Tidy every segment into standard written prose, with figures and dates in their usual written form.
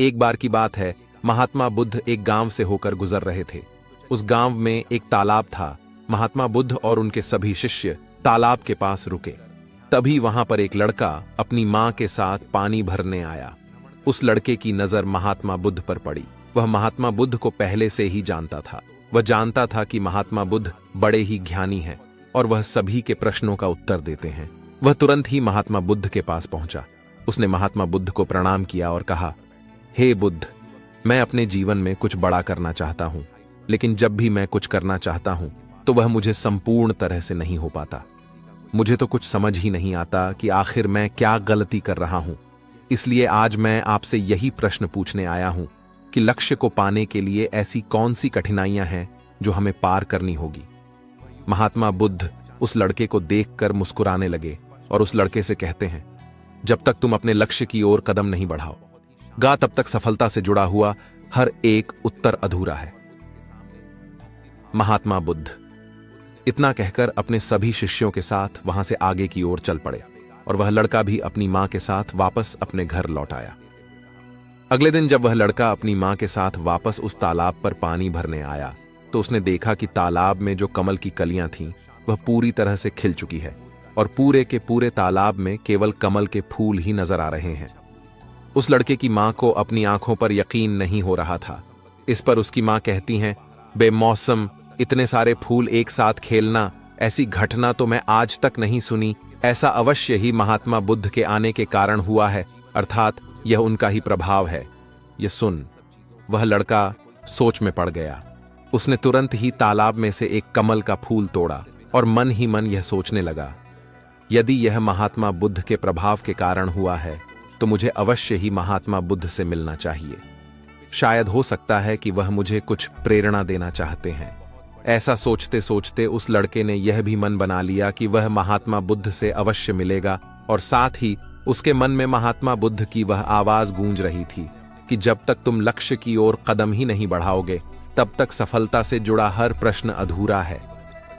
एक बार की बात है, महात्मा बुद्ध एक गांव से होकर गुजर रहे थे। उस गांव में एक तालाब था। महात्मा बुद्ध और उनके सभी शिष्य तालाब के पास रुके। तभी वहां पर एक लड़का अपनी मां के साथ पानी भरने आया। उस लड़के की नजर महात्मा बुद्ध पर पड़ी। वह महात्मा बुद्ध को पहले से ही जानता था। वह जानता था कि महात्मा बुद्ध बड़े ही ज्ञानी हैं और वह सभी के प्रश्नों का उत्तर देते हैं। वह तुरंत ही महात्मा बुद्ध के पास पहुंचा। उसने महात्मा बुद्ध को प्रणाम किया और कहा, हे बुद्ध, मैं अपने जीवन में कुछ बड़ा करना चाहता हूं, लेकिन जब भी मैं कुछ करना चाहता हूं तो वह मुझे संपूर्ण तरह से नहीं हो पाता। मुझे तो कुछ समझ ही नहीं आता कि आखिर मैं क्या गलती कर रहा हूं। इसलिए आज मैं आपसे यही प्रश्न पूछने आया हूं कि लक्ष्य को पाने के लिए ऐसी कौन सी कठिनाइयां हैं जो हमें पार करनी होगी। महात्मा बुद्ध उस लड़के को देखकर मुस्कुराने लगे और उस लड़के से कहते हैं, जब तक तुम अपने लक्ष्य की ओर कदम नहीं बढ़ाओ तब तक सफलता से जुड़ा हुआ हर एक उत्तर अधूरा है। महात्मा बुद्ध इतना कहकर अपने सभी शिष्यों के साथ वहां से आगे की ओर चल पड़े और वह लड़का भी अपनी मां के साथ वापस अपने घर लौट आया। अगले दिन जब वह लड़का अपनी मां के साथ वापस उस तालाब पर पानी भरने आया तो उसने देखा कि तालाब में जो कमल की कलियां थीं वह पूरी तरह से खिल चुकी है और पूरे के पूरे तालाब में केवल कमल के फूल ही नजर आ रहे हैं। उस लड़के की मां को अपनी आंखों पर यकीन नहीं हो रहा था। इस पर उसकी मां कहती हैं, बेमौसम इतने सारे फूल एक साथ खेलना, ऐसी घटना तो मैं आज तक नहीं सुनी। ऐसा अवश्य ही महात्मा बुद्ध के आने के कारण हुआ है, अर्थात यह उनका ही प्रभाव है। यह सुन वह लड़का सोच में पड़ गया। उसने तुरंत ही तालाब में से एक कमल का फूल तोड़ा और मन ही मन यह सोचने लगा, यदि यह महात्मा बुद्ध के प्रभाव के कारण हुआ है तो मुझे अवश्य ही महात्मा बुद्ध से मिलना चाहिए। शायद हो सकता है कि वह मुझे कुछ प्रेरणा देना चाहते हैं। ऐसा सोचते सोचते उस लड़के ने यह भी मन बना लिया कि वह महात्मा बुद्ध से अवश्य मिलेगा और साथ ही उसके मन में महात्मा बुद्ध की वह आवाज गूंज रही थी कि जब तक तुम लक्ष्य की ओर कदम ही नहीं बढ़ाओगे तब तक सफलता से जुड़ा हर प्रश्न अधूरा है।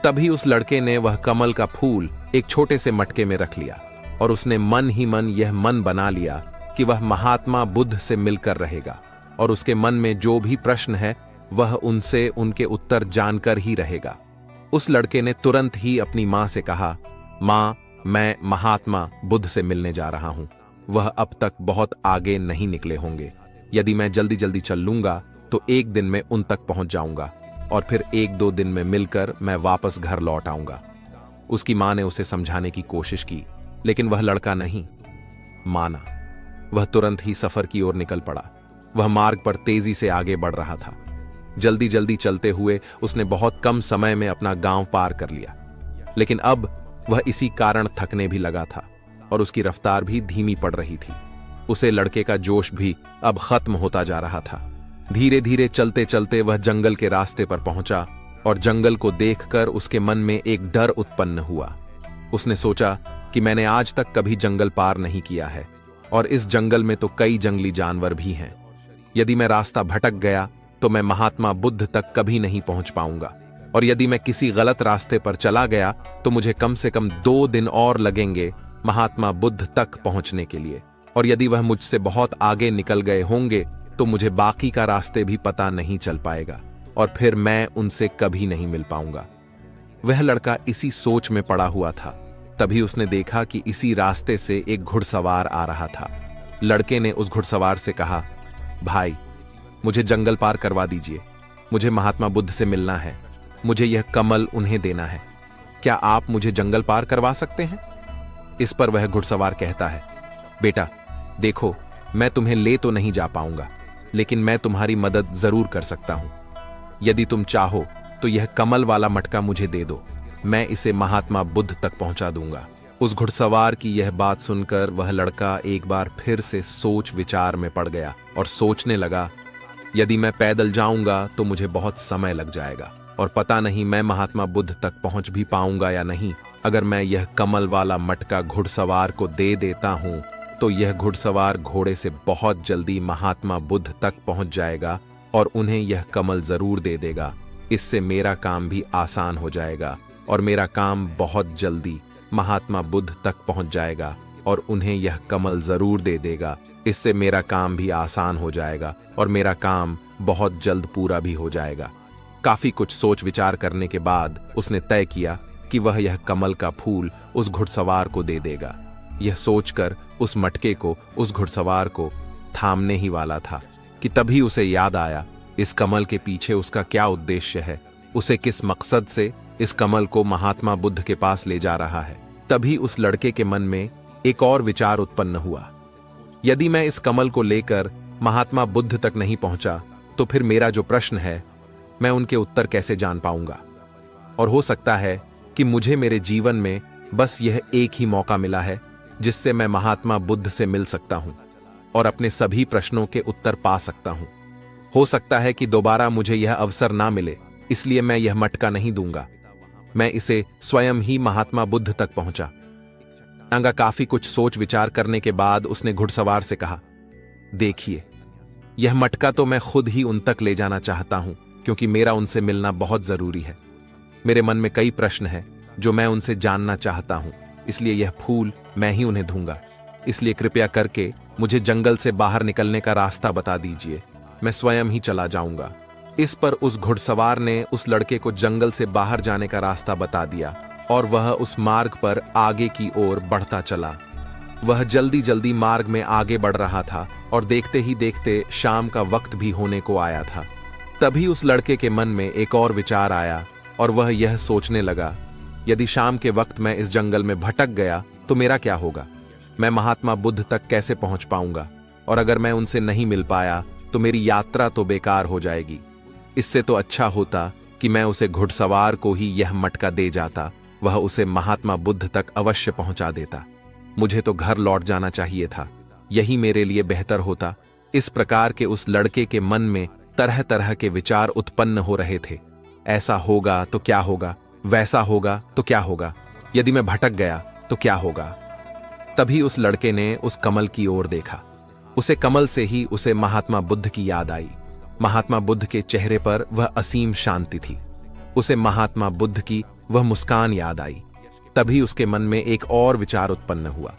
तभी उस लड़के ने वह कमल का फूल एक छोटे से मटके में रख लिया और उसने मन ही मन यह मन बना लिया कि वह महात्मा बुद्ध से मिलकर रहेगा और उसके मन में जो भी प्रश्न है वह उनसे उनके उत्तर जानकर ही रहेगा। उस लड़के ने तुरंत ही अपनी मां से कहा, मां, मैं महात्मा बुद्ध से मिलने जा रहा हूं। वह अब तक बहुत आगे नहीं निकले होंगे। यदि मैं जल्दी जल्दी चल लूंगा तो एक दिन में उन तक पहुंच जाऊंगा और फिर एक दो दिन में मिलकर मैं वापस घर लौट आऊंगा। उसकी मां ने उसे समझाने की कोशिश की, लेकिन वह लड़का नहीं माना। वह तुरंत ही सफर की ओर निकल पड़ा। वह मार्ग पर तेजी से आगे बढ़ रहा था। जल्दी जल्दी चलते हुए उसने बहुत कम समय में अपना गांव पार कर लिया, लेकिन अब वह इसी कारण थकने भी लगा था और उसकी रफ्तार भी धीमी पड़ रही थी। उसे लड़के का जोश भी अब खत्म होता जा रहा था। धीरे धीरे चलते चलते वह जंगल के रास्ते पर पहुंचा और जंगल को देखकर उसके मन में एक डर उत्पन्न हुआ। उसने सोचा कि मैंने आज तक कभी जंगल पार नहीं किया है और इस जंगल में तो कई जंगली जानवर भी हैं। यदि मैं रास्ता भटक गया तो मैं महात्मा बुद्ध तक कभी नहीं पहुंच पाऊंगा और यदि मैं किसी गलत रास्ते पर चला गया तो मुझे कम से कम 2 दिन और लगेंगे महात्मा बुद्ध तक पहुंचने के लिए, और यदि वह मुझसे बहुत आगे निकल गए होंगे तो मुझे बाकी का रास्ते भी पता नहीं चल पाएगा और फिर मैं उनसे कभी नहीं मिल पाऊंगा। वह लड़का इसी सोच में पड़ा हुआ था। तभी उसने देखा कि इसी रास्ते से एक घुड़सवार आ रहा था। लड़के ने उस घुड़सवार से कहा, भाई, मुझे जंगल पार करवा दीजिए। मुझे महात्मा बुद्ध से मिलना है। मुझे यह कमल उन्हें देना है। क्या आप मुझे जंगल पार करवा सकते हैं? इस पर वह घुड़सवार कहता है, बेटा देखो, मैं तुम्हें ले तो नहीं जा पाऊंगा, लेकिन मैं तुम्हारी मदद जरूर कर सकता हूं। यदि तुम चाहो तो यह कमल वाला मटका मुझे दे दो, मैं इसे महात्मा बुद्ध तक पहुंचा दूंगा। उस घुड़सवार की यह बात सुनकर वह लड़का एक बार फिर से सोच विचार में पड़ गया और सोचने लगा, यदि मैं पैदल जाऊंगा तो मुझे बहुत समय लग जाएगा और पता नहीं मैं महात्मा बुद्ध तक पहुंच भी पाऊंगा या नहीं। अगर मैं यह कमल वाला मटका घुड़सवार को दे देता हूं तो यह घुड़सवार घोड़े से बहुत जल्दी महात्मा बुद्ध तक पहुंच जाएगा और उन्हें यह कमल जरूर दे देगा। इससे मेरा काम भी आसान हो जाएगा और मेरा काम बहुत जल्दी महात्मा बुद्ध तक पहुंच जाएगा और उन्हें यह कमल जरूर दे देगा। इससे मेरा काम भी आसान हो जाएगा और मेरा काम बहुत जल्द पूरा भी हो जाएगा। काफी कुछ सोच विचार करने के बाद उसने तय किया कि वह यह कमल का फूल उस घुड़सवार को दे देगा। यह सोचकर उस मटके को उस घुड़सवार को थामने ही वाला था कि तभी उसे याद आया इस कमल के पीछे उसका क्या उद्देश्य है, उसे किस मकसद से इस कमल को महात्मा बुद्ध के पास ले जा रहा है। तभी उस लड़के के मन में एक और विचार उत्पन्न हुआ, यदि मैं इस कमल को लेकर महात्मा बुद्ध तक नहीं पहुंचा तो फिर मेरा जो प्रश्न है मैं उनके उत्तर कैसे जान पाऊंगा। और हो सकता है कि मुझे मेरे जीवन में बस यह एक ही मौका मिला है जिससे मैं महात्मा बुद्ध से मिल सकता हूं और अपने सभी प्रश्नों के उत्तर पा सकता हूं। हो सकता है कि दोबारा मुझे यह अवसर ना मिले, इसलिए मैं यह मटका नहीं दूंगा, मैं इसे स्वयं ही महात्मा बुद्ध तक पहुंचा। नांगा काफी कुछ सोच विचार करने के बाद उसने घुड़सवार से कहा, देखिए, यह मटका तो मैं खुद ही उन तक ले जाना चाहता हूं क्योंकि मेरा उनसे मिलना बहुत जरूरी है। मेरे मन में कई प्रश्न हैं जो मैं उनसे जानना चाहता हूं, इसलिए यह फूल मैं ही उन्हें दूंगा। इसलिए कृपया करके मुझे जंगल से बाहर निकलने का रास्ता बता दीजिए, मैं स्वयं ही चला जाऊंगा। इस पर उस घुड़सवार ने उस लड़के को जंगल से बाहर जाने का रास्ता बता दिया और वह उस मार्ग पर आगे की ओर बढ़ता चला। वह जल्दी जल्दी मार्ग में आगे बढ़ रहा था और देखते ही देखते शाम का वक्त भी होने को आया था। तभी उस लड़के के मन में एक और विचार आया और वह यह सोचने लगा, यदि शाम के वक्त मैं इस जंगल में भटक गया तो मेरा क्या होगा, मैं महात्मा बुद्ध तक कैसे पहुंच पाऊंगा, और अगर मैं उनसे नहीं मिल पाया तो मेरी यात्रा तो बेकार हो जाएगी। इससे तो अच्छा होता कि मैं उसे घुड़सवार को ही यह मटका दे जाता, वह उसे महात्मा बुद्ध तक अवश्य पहुंचा देता। मुझे तो घर लौट जाना चाहिए था, यही मेरे लिए बेहतर होता। इस प्रकार के उस लड़के के मन में तरह तरह के विचार उत्पन्न हो रहे थे। ऐसा होगा तो क्या होगा, वैसा होगा तो क्या होगा, यदि मैं भटक गया तो क्या होगा। तभी उस लड़के ने उस कमल की ओर देखा। उसे कमल से ही उसे महात्मा बुद्ध की याद आई। महात्मा बुद्ध के चेहरे पर वह असीम शांति थी। उसे महात्मा बुद्ध की वह मुस्कान याद आई। तभी उसके मन में एक और विचार उत्पन्न हुआ,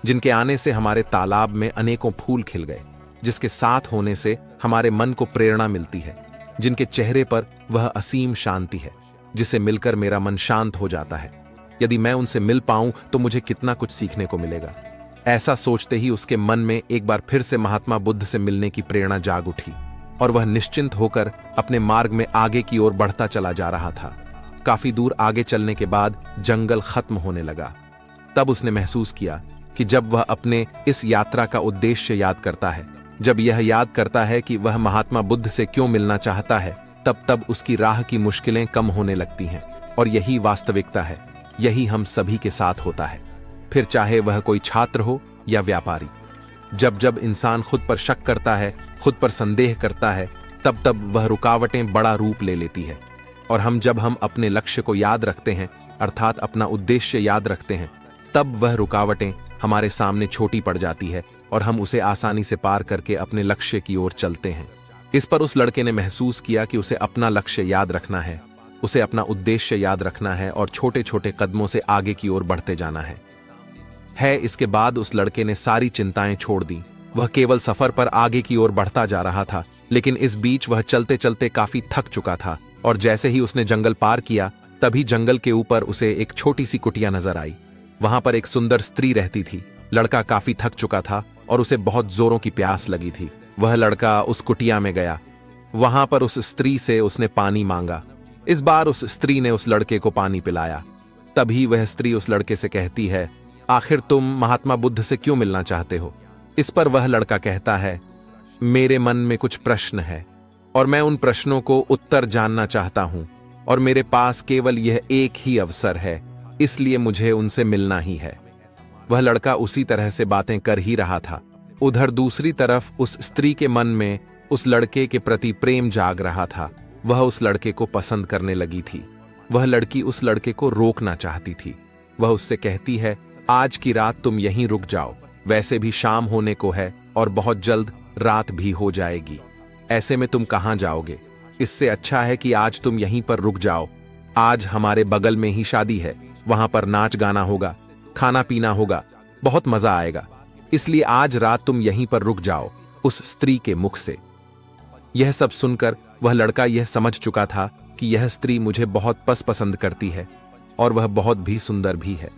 जिनके आने से हमारे तालाब में अनेकों फूल खिल गए, जिसके साथ होने से हमारे मन को प्रेरणा मिलती है, जिनके चेहरे पर वह असीम शांति है, जिसे मिलकर मेरा मन शांत हो जाता है। यदि मैं उनसे मिल पाऊं तो मुझे कितना कुछ सीखने को मिलेगा। ऐसा सोचते ही उसके मन में एक बार फिर से महात्मा बुद्ध से मिलने की प्रेरणा जाग उठी और वह निश्चिंत होकर अपने मार्ग में आगे की ओर बढ़ता चला जा रहा था। काफी दूर आगे चलने के बाद जंगल खत्म होने लगा। तब उसने महसूस किया कि जब वह अपने इस यात्रा का उद्देश्य याद करता है, जब यह याद करता है कि वह महात्मा बुद्ध से क्यों मिलना चाहता है, तब उसकी राह की मुश्किलें कम होने लगती हैं। और यही वास्तविकता है, यही हम सभी के साथ होता है, फिर चाहे वह कोई छात्र हो या व्यापारी। जब जब इंसान खुद पर शक करता है, खुद पर संदेह करता है, तब वह रुकावटें बड़ा रूप ले लेती है। और जब हम अपने लक्ष्य को याद रखते हैं, अर्थात अपना उद्देश्य याद रखते हैं, तब वह रुकावटें हमारे सामने छोटी पड़ जाती है और हम उसे आसानी से पार करके अपने लक्ष्य की ओर चलते हैं। इस पर उस लड़के ने महसूस किया कि उसे अपना लक्ष्य याद रखना है, उसे अपना उद्देश्य याद रखना है और छोटे छोटे कदमों से आगे की ओर बढ़ते जाना है। इसके बाद उस लड़के ने सारी चिंताएं छोड़ दी। वह केवल सफर पर आगे की ओर बढ़ता जा रहा था, लेकिन इस बीच वह चलते चलते काफी थक चुका था। और जैसे ही उसने जंगल पार किया, तभी जंगल के ऊपर उसे एक छोटी सी कुटिया नजर आई। वहां पर एक सुंदर स्त्री रहती थी। लड़का काफी थक चुका था और उसे बहुत जोरों की प्यास लगी थी। वह लड़का उस कुटिया में गया। वहां पर उस स्त्री से उसने पानी मांगा। इस बार उस स्त्री ने उस लड़के को पानी पिलाया। तभी वह स्त्री उस लड़के से कहती है, आखिर तुम महात्मा बुद्ध से क्यों मिलना चाहते हो? इस पर वह लड़का कहता है, मेरे मन में कुछ प्रश्न है और मैं उन प्रश्नों को उत्तर जानना चाहता हूं और मेरे पास केवल यह एक ही अवसर है, इसलिए मुझे उनसे मिलना ही है। वह लड़का उसी तरह से बातें कर ही रहा था। उधर दूसरी तरफ उस स्त्री के मन में उस लड़के के प्रति प्रेम जाग रहा था। वह उस लड़के को पसंद करने लगी थी। वह लड़की उस लड़के को रोकना चाहती थी। वह उससे कहती है, आज की रात तुम यहीं रुक जाओ, वैसे भी शाम होने को है और बहुत जल्द रात भी हो जाएगी। ऐसे में तुम कहां जाओगे? इससे अच्छा है कि आज तुम यहीं पर रुक जाओ। आज हमारे बगल में ही शादी है, वहां पर नाच गाना होगा, खाना पीना होगा, बहुत मजा आएगा। इसलिए आज रात तुम यहीं पर रुक जाओ। उस स्त्री के मुख से यह सब सुनकर वह लड़का यह समझ चुका था कि यह स्त्री मुझे बहुत पसंद करती है और वह बहुत भी सुंदर भी है।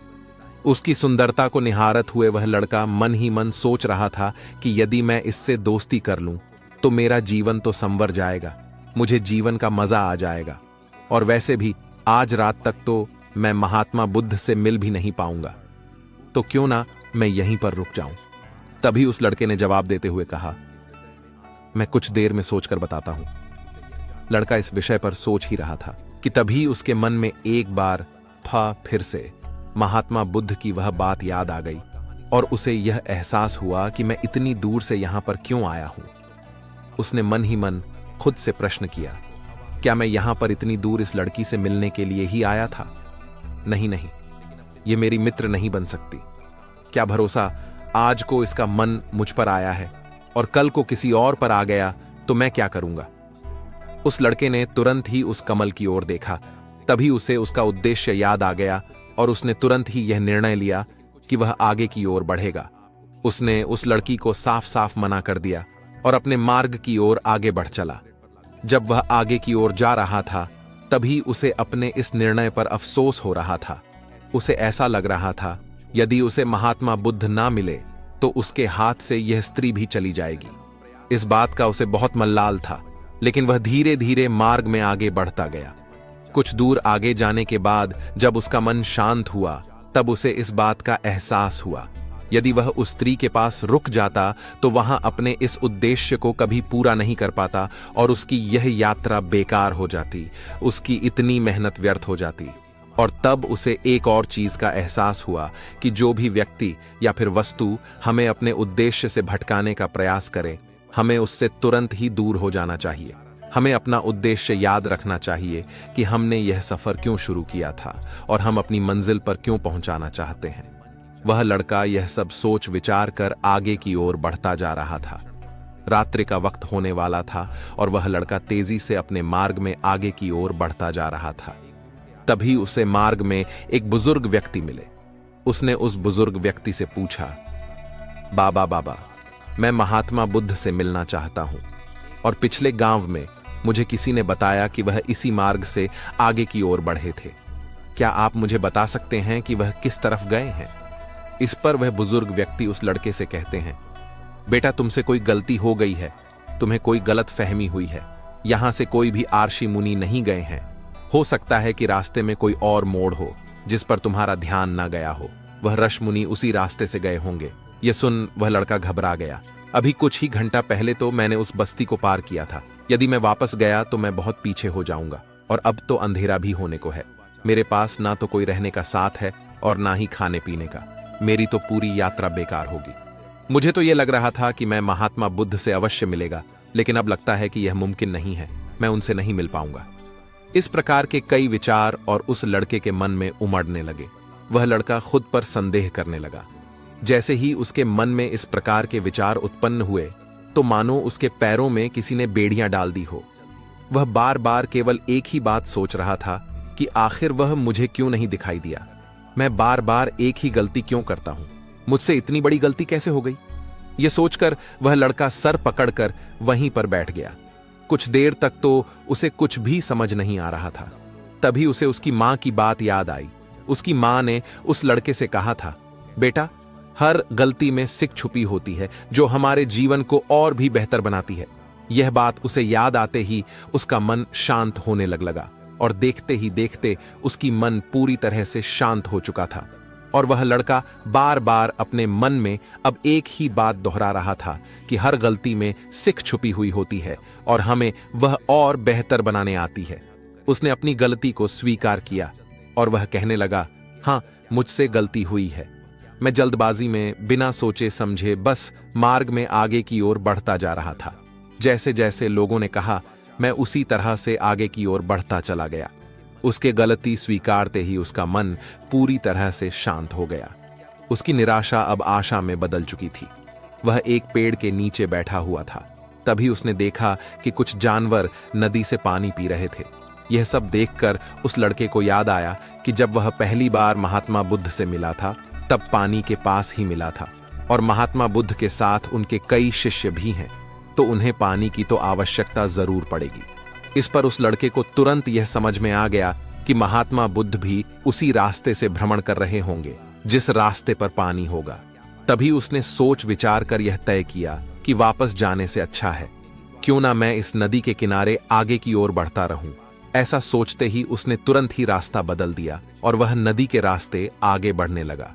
उसकी सुंदरता को निहारत हुए वह लड़का मन ही मन सोच रहा था कि यदि मैं इससे दोस्ती कर लूं तो मेरा जीवन तो संवर जाएगा, मुझे जीवन का मजा आ जाएगा, और वैसे भी आज रात तक तो मैं महात्मा बुद्ध से मिल भी नहीं पाऊंगा, तो क्यों ना मैं यहीं पर रुक जाऊं। तभी उस लड़के ने जवाब देते हुए कहा, मैं कुछ देर में सोचकर बताता हूं। लड़का इस विषय पर सोच ही रहा था कि तभी उसके मन में एक बार फिर से महात्मा बुद्ध की वह बात याद आ गई और उसे यह एहसास हुआ कि मैं इतनी दूर से यहां पर क्यों आया हूं। उसने मन ही मन खुद से प्रश्न किया, क्या मैं यहां पर इतनी दूर इस लड़की से मिलने के लिए ही आया था? नहीं नहीं, ये मेरी मित्र नहीं बन सकती। क्या भरोसा आज को इसका मन मुझ पर आया है और कल को किसी और पर आ गया तो मैं क्या करूंगा। उस लड़के ने तुरंत ही उस कमल की ओर देखा। तभी उसे उसका उद्देश्य याद आ गया और उसने तुरंत ही यह निर्णय लिया कि वह आगे की ओर बढ़ेगा। उसने उस लड़की को साफ साफ मना कर दिया और अपने मार्ग की ओर आगे बढ़ चला। जब वह आगे की ओर जा रहा था तभी उसे अपने इस निर्णय पर अफसोस हो रहा था। उसे ऐसा लग रहा था यदि उसे महात्मा बुद्ध ना मिले तो उसके हाथ से यह स्त्री भी चली जाएगी। इस बात का उसे बहुत मल्लाल था, लेकिन वह धीरे धीरे मार्ग में आगे बढ़ता गया। कुछ दूर आगे जाने के बाद जब उसका मन शांत हुआ तब उसे इस बात का एहसास हुआ, यदि वह उस स्त्री के पास रुक जाता तो वहां अपने इस उद्देश्य को कभी पूरा नहीं कर पाता और उसकी यह यात्रा बेकार हो जाती, उसकी इतनी मेहनत व्यर्थ हो जाती। और तब उसे एक और चीज का एहसास हुआ कि जो भी व्यक्ति या फिर वस्तु हमें अपने उद्देश्य से भटकाने का प्रयास करे, हमें उससे तुरंत ही दूर हो जाना चाहिए। हमें अपना उद्देश्य याद रखना चाहिए कि हमने यह सफर क्यों शुरू किया था और हम अपनी मंजिल पर क्यों पहुंचाना चाहते हैं। वह लड़का यह सब सोच विचार कर आगे की ओर बढ़ता जा रहा था। रात्रि का वक्त होने वाला था और वह लड़का तेजी से अपने मार्ग में आगे की ओर बढ़ता जा रहा था। तभी उसे मार्ग में एक बुजुर्ग व्यक्ति मिले। उसने उस बुजुर्ग व्यक्ति से पूछा, बाबा, मैं महात्मा बुद्ध से मिलना चाहता हूं और पिछले गांव में मुझे किसी ने बताया कि वह इसी मार्ग से आगे की ओर बढ़े थे। क्या आप मुझे बता सकते हैं कि वह किस तरफ गए हैं? इस पर वह बुजुर्ग व्यक्ति उस लड़के से कहते हैं, बेटा, तुमसे कोई गलती हो गई है, तुम्हें कोई गलत फहमी हुई है। यहां से कोई भी आर्षि मुनि नहीं गए हैं। हो सकता है कि रास्ते में कोई और मोड़ हो जिस पर तुम्हारा ध्यान ना गया हो। वह ऋषि मुनि उसी रास्ते से गए होंगे। यह सुन वह लड़का घबरा गया। अभी कुछ ही घंटा पहले तो मैंने उस बस्ती को पार किया था। यदि मैं वापस गया तो मैं बहुत पीछे हो जाऊंगा और अब तो अंधेरा भी होने को है। मेरे पास ना तो कोई रहने का साथ है और ना ही खाने पीने का। मेरी तो पूरी यात्रा बेकार होगी। मुझे तो यह लग रहा था कि मैं महात्मा बुद्ध से अवश्य मिलेगा, लेकिन अब लगता है कि यह मुमकिन नहीं है। मैं उनसे नहीं मिल पाऊंगा। इस प्रकार के कई विचार और उस लड़के के मन में उमड़ने लगे। वह लड़का खुद पर संदेह करने लगा। जैसे ही उसके मन में इस प्रकार के विचार उत्पन्न हुए तो मानो उसके पैरों में किसी ने बेड़ियां डाल दी हो। वह बार बार केवल एक ही बात सोच रहा था कि आखिर वह मुझे क्यों नहीं दिखाई दिया। मैं बार बार एक ही गलती क्यों करता हूं? मुझसे इतनी बड़ी गलती कैसे हो गई? यह सोचकर वह लड़का सर पकड़कर वहीं पर बैठ गया। कुछ देर तक तो उसे कुछ भी समझ नहीं आ रहा था। तभी उसे उसकी मां की बात याद आई। उसकी मां ने उस लड़के से कहा था, बेटा, हर गलती में सीख छुपी होती है जो हमारे जीवन को और भी बेहतर बनाती है। यह बात उसे याद आते ही उसका मन शांत होने लगा और देखते ही देखते उसकी मन पूरी तरह से शांत हो चुका था। और वह लड़का बार बार अपने मन में अब एक ही बात दोहरा रहा था कि हर गलती में सीख छुपी हुई होती है और हमें वह और बेहतर बनाने आती है। उसने अपनी गलती को स्वीकार किया और वह कहने लगा, हाँ, मुझसे गलती हुई है। मैं जल्दबाजी में बिना सोचे समझे बस मार्ग में आगे की ओर बढ़ता जा रहा था। जैसे जैसे लोगों ने कहा, मैं उसी तरह से आगे की ओर बढ़ता चला गया। उसके गलती स्वीकारते ही उसका मन पूरी तरह से शांत हो गया। उसकी निराशा अब आशा में बदल चुकी थी। वह एक पेड़ के नीचे बैठा हुआ था। तभी उसने देखा कि कुछ जानवर नदी से पानी पी रहे थे। यह सब देखकर उस लड़के को याद आया कि जब वह पहली बार महात्मा बुद्ध से मिला था तब पानी के पास ही मिला था। और महात्मा बुद्ध के साथ उनके कई शिष्य भी हैं, तो उन्हें पानी की तो आवश्यकता जरूर पड़ेगी। इस पर उस लड़के को तुरंत यह समझ में आ गया कि महात्मा बुद्ध भी उसी रास्ते से भ्रमण कर रहे होंगे जिस रास्ते पर पानी होगा। तभी उसने सोच विचार कर यह तय किया कि वापस जाने से अच्छा है क्यों ना मैं इस नदी के किनारे आगे की ओर बढ़ता रहूं। ऐसा सोचते ही उसने तुरंत ही रास्ता बदल दिया और वह नदी के रास्ते आगे बढ़ने लगा।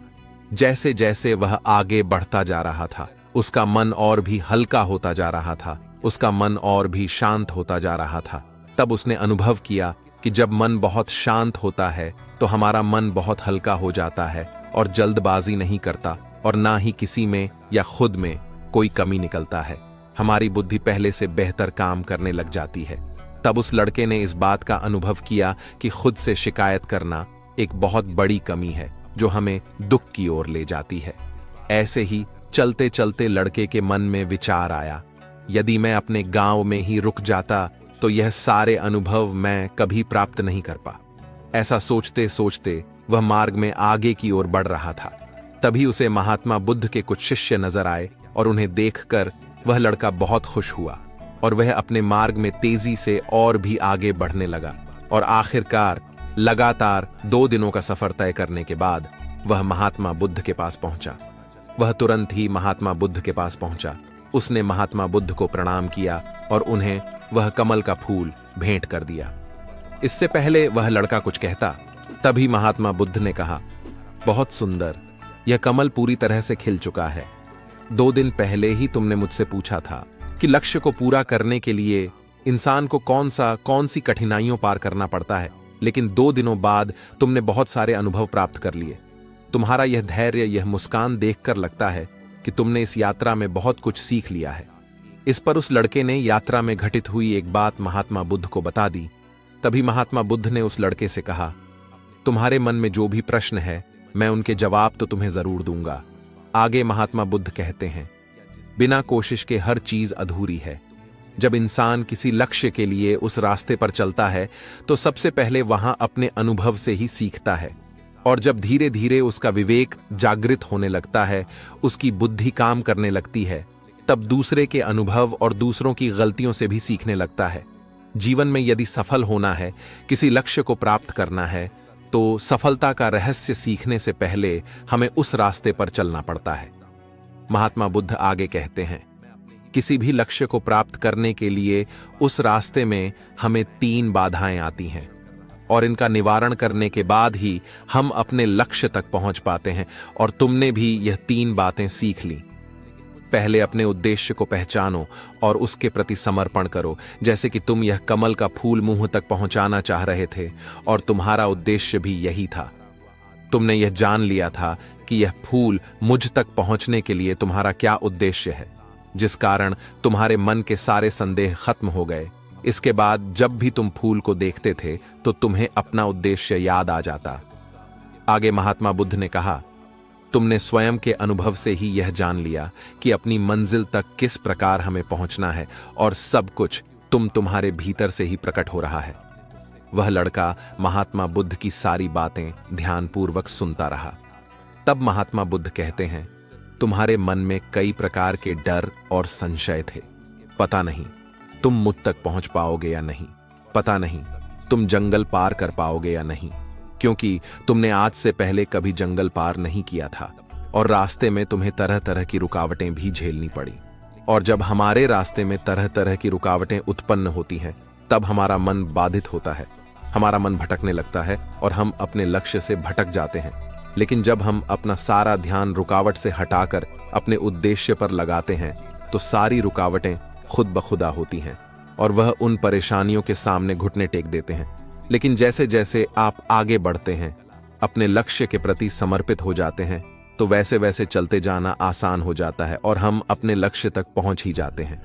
जैसे जैसे वह आगे बढ़ता जा रहा था, उसका मन और भी हल्का होता जा रहा था, उसका मन और भी शांत होता जा रहा था। तब उसने अनुभव किया कि जब मन बहुत शांत होता है तो हमारा मन बहुत हल्का हो जाता है और जल्दबाजी नहीं करता और ना ही किसी में या खुद में कोई कमी निकलता है। हमारी बुद्धि पहले से बेहतर काम करने लग जाती है। तब उस लड़के ने इस बात का अनुभव किया कि खुद से शिकायत करना एक बहुत बड़ी कमी है जो हमें दुख की ओर ले जाती है। ऐसे ही चलते चलते लड़के के मन में विचार आया, यदि मैं अपने गांव में ही रुक जाता तो यह सारे अनुभव मैं कभी प्राप्त नहीं कर पा। ऐसा सोचते सोचते वह मार्ग में आगे की ओर बढ़ रहा था। तभी उसे महात्मा बुद्ध के कुछ शिष्य नजर आए और उन्हें देखकर वह लड़का बहुत खुश हुआ और वह अपने मार्ग में तेजी से और भी आगे बढ़ने लगा और आखिरकार लगातार 2 दिनों का सफर तय करने के बाद वह महात्मा बुद्ध के पास पहुंचा। वह तुरंत ही महात्मा बुद्ध के पास पहुंचा। उसने महात्मा बुद्ध को प्रणाम किया और उन्हें वह कमल का फूल भेंट कर दिया। इससे पहले वह लड़का कुछ कहता, तभी महात्मा बुद्ध ने कहा, बहुत सुंदर, यह कमल पूरी तरह से खिल चुका है। 2 दिन पहले ही तुमने मुझसे पूछा था कि लक्ष्य को पूरा करने के लिए इंसान को कौन सी कठिनाइयों पार करना पड़ता है, लेकिन 2 दिनों बाद तुमने बहुत सारे अनुभव प्राप्त कर लिए। तुम्हारा यह धैर्य, यह मुस्कान देखकर लगता है कि तुमने इस यात्रा में बहुत कुछ सीख लिया है। इस पर उस लड़के ने यात्रा में घटित हुई एक बात महात्मा बुद्ध को बता दी। तभी महात्मा बुद्ध ने उस लड़के से कहा, तुम्हारे मन में जो भी प्रश्न है मैं उनके जवाब तो तुम्हें जरूर दूंगा। आगे महात्मा बुद्ध कहते हैं, बिना कोशिश के हर चीज अधूरी है। जब इंसान किसी लक्ष्य के लिए उस रास्ते पर चलता है तो सबसे पहले वहां अपने अनुभव से ही सीखता है, और जब धीरे धीरे उसका विवेक जागृत होने लगता है, उसकी बुद्धि काम करने लगती है, तब दूसरे के अनुभव और दूसरों की गलतियों से भी सीखने लगता है। जीवन में यदि सफल होना है, किसी लक्ष्य को प्राप्त करना है, तो सफलता का रहस्य सीखने से पहले हमें उस रास्ते पर चलना पड़ता है। महात्मा बुद्ध आगे कहते हैं, किसी भी लक्ष्य को प्राप्त करने के लिए उस रास्ते में हमें 3 बाधाएं आती हैं और इनका निवारण करने के बाद ही हम अपने लक्ष्य तक पहुंच पाते हैं। और तुमने भी यह 3 बातें सीख ली। पहले अपने उद्देश्य को पहचानो और उसके प्रति समर्पण करो। जैसे कि तुम यह कमल का फूल मुंह तक पहुंचाना चाह रहे थे और तुम्हारा उद्देश्य भी यही था। तुमने यह जान लिया था कि यह फूल मुझ तक पहुंचने के लिए तुम्हारा क्या उद्देश्य है, जिस कारण तुम्हारे मन के सारे संदेह खत्म हो गए। इसके बाद जब भी तुम फूल को देखते थे तो तुम्हें अपना उद्देश्य याद आ जाता। आगे महात्मा बुद्ध ने कहा, तुमने स्वयं के अनुभव से ही यह जान लिया कि अपनी मंजिल तक किस प्रकार हमें पहुंचना है और सब कुछ तुम्हारे भीतर से ही प्रकट हो रहा है। वह लड़का महात्मा बुद्ध की सारी बातें ध्यानपूर्वक सुनता रहा। तब महात्मा बुद्ध कहते हैं, तुम्हारे मन में कई प्रकार के डर और संशय थे। पता नहीं तुम मुझ तक पहुंच पाओगे या नहीं, पता नहीं तुम जंगल पार कर पाओगे या नहीं, क्योंकि तुमने आज से पहले कभी जंगल पार नहीं किया था और रास्ते में तुम्हें तरह तरह की रुकावटें भी झेलनी पड़ी। और जब हमारे रास्ते में तरह तरह की रुकावटें उत्पन्न होती हैं, तब हमारा मन बाधित होता है, हमारा मन भटकने लगता है और हम अपने लक्ष्य से भटक जाते हैं। लेकिन जब हम अपना सारा ध्यान रुकावट से हटाकर अपने उद्देश्य पर लगाते हैं तो सारी रुकावटें खुद ब खुदा होती हैं और वह उन परेशानियों के सामने घुटने टेक देते हैं। लेकिन जैसे जैसे आप आगे बढ़ते हैं, अपने लक्ष्य के प्रति समर्पित हो जाते हैं, तो वैसे वैसे चलते जाना आसान हो जाता है और हम अपने लक्ष्य तक पहुंच ही जाते हैं।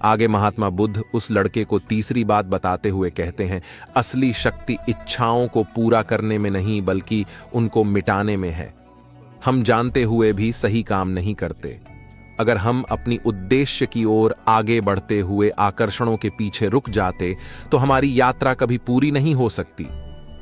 आगे महात्मा बुद्ध उस लड़के को तीसरी बात बताते हुए कहते हैं, असली शक्ति इच्छाओं को पूरा करने में नहीं बल्कि उनको मिटाने में है। हम जानते हुए भी सही काम नहीं करते। अगर हम अपनी उद्देश्य की ओर आगे बढ़ते हुए आकर्षणों के पीछे रुक जाते तो हमारी यात्रा कभी पूरी नहीं हो सकती।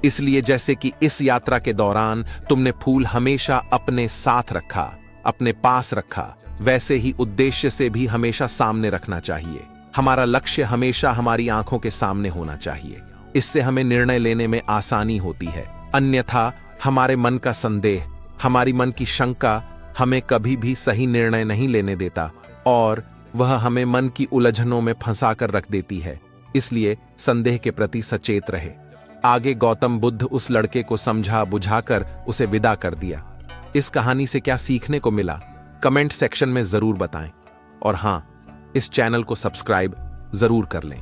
इसलिए जैसे कि इस यात्रा के दौरान तुमने फूल हमेशा अपने साथ रखा, अपने पास रखा, वैसे ही उद्देश्य से भी हमेशा सामने रखना चाहिए। हमारा लक्ष्य हमेशा हमारी आंखों के सामने होना चाहिए। इससे हमें निर्णय लेने में आसानी होती है। अन्यथा हमारे मन का संदेह, हमारी मन की शंका हमें कभी भी सही निर्णय नहीं लेने देता और वह हमें मन की उलझनों में फंसाकर रख देती है। इसलिए संदेह के प्रति सचेत रहे। आगे गौतम बुद्ध उस लड़के को समझा बुझाकर उसे विदा कर दिया। इस कहानी से क्या सीखने को मिला, कमेंट सेक्शन में जरूर बताएं। और हां, इस चैनल को सब्सक्राइब जरूर कर लें।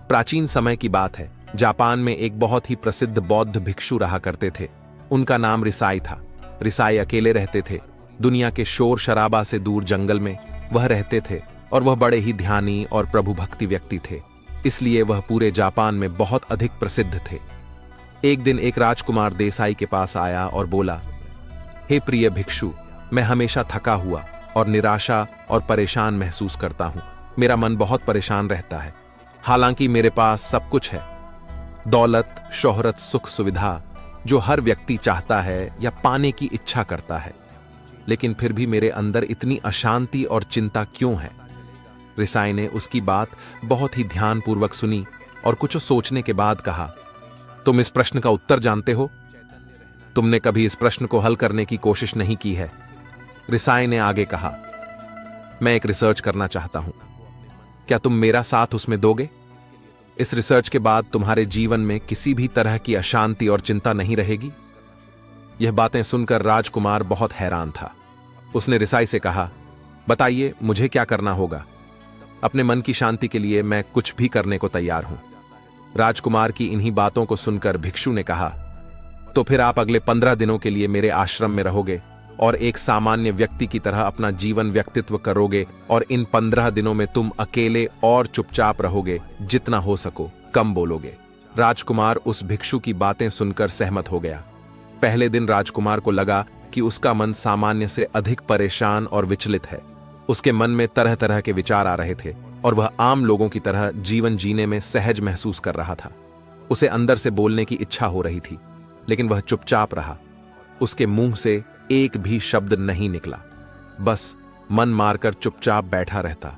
प्राचीन समय की बात है, जापान में एक बहुत ही प्रसिद्ध बौद्ध भिक्षु रहा करते थे। उनका नाम रिसाई था। रिसाई अकेले रहते थे। दुनिया के शोर शराबा से दूर जंगल में वह रहते थे और वह बड़े ही ध्यानी और प्रभु भक्ति व्यक्ति थे। इसलिए वह पूरे जापान में बहुत अधिक प्रसिद्ध थे। एक दिन एक राजकुमार देसाई के पास आया और बोला, हे प्रिय भिक्षु, मैं हमेशा थका हुआ और निराशा और परेशान महसूस करता हूं। मेरा मन बहुत परेशान रहता है। हालांकि मेरे पास सब कुछ है, दौलत, शोहरत, सुख, सुविधा, जो हर व्यक्ति चाहता है या पाने की इच्छा करता है, लेकिन फिर भी मेरे अंदर इतनी अशांति और चिंता क्यों है? रिसाई ने उसकी बात बहुत ही ध्यानपूर्वक सुनी और कुछ सोचने के बाद कहा, तुम इस प्रश्न का उत्तर जानते हो? तुमने कभी इस प्रश्न को हल करने की कोशिश नहीं की है। रिसाई ने आगे कहा, मैं एक रिसर्च करना चाहता हूं। क्या तुम मेरा साथ उसमें दोगे? इस रिसर्च के बाद तुम्हारे जीवन में किसी भी तरह की अशांति और चिंता नहीं रहेगी। यह बातें सुनकर राजकुमार बहुत हैरान था। उसने रिसाई से कहा, बताइए मुझे क्या करना होगा? अपने मन की शांति के लिए मैं कुछ भी करने को तैयार हूं। राजकुमार की इन्हीं बातों को सुनकर भिक्षु ने कहा, तो फिर आप अगले 15 दिनों के लिए मेरे आश्रम में रहोगे और एक सामान्य व्यक्ति की तरह अपना जीवन व्यक्तित्व करोगे और इन 15 दिनों में तुम अकेले और चुपचाप रहोगे, जितना हो सको कम बोलोगे। राजकुमार उस भिक्षु की बातें सुनकर सहमत हो गया। पहले दिन राजकुमार को लगा कि उसका मन सामान्य से अधिक परेशान और विचलित है। उसके मन में तरह तरह के विचार आ रहे थे और वह आम लोगों की तरह जीवन जीने में सहज महसूस कर रहा था। उसे अंदर से बोलने की इच्छा हो रही थी, लेकिन वह चुपचाप रहा। उसके मुंह से एक भी शब्द नहीं निकला, बस मन मारकर चुपचाप बैठा रहता।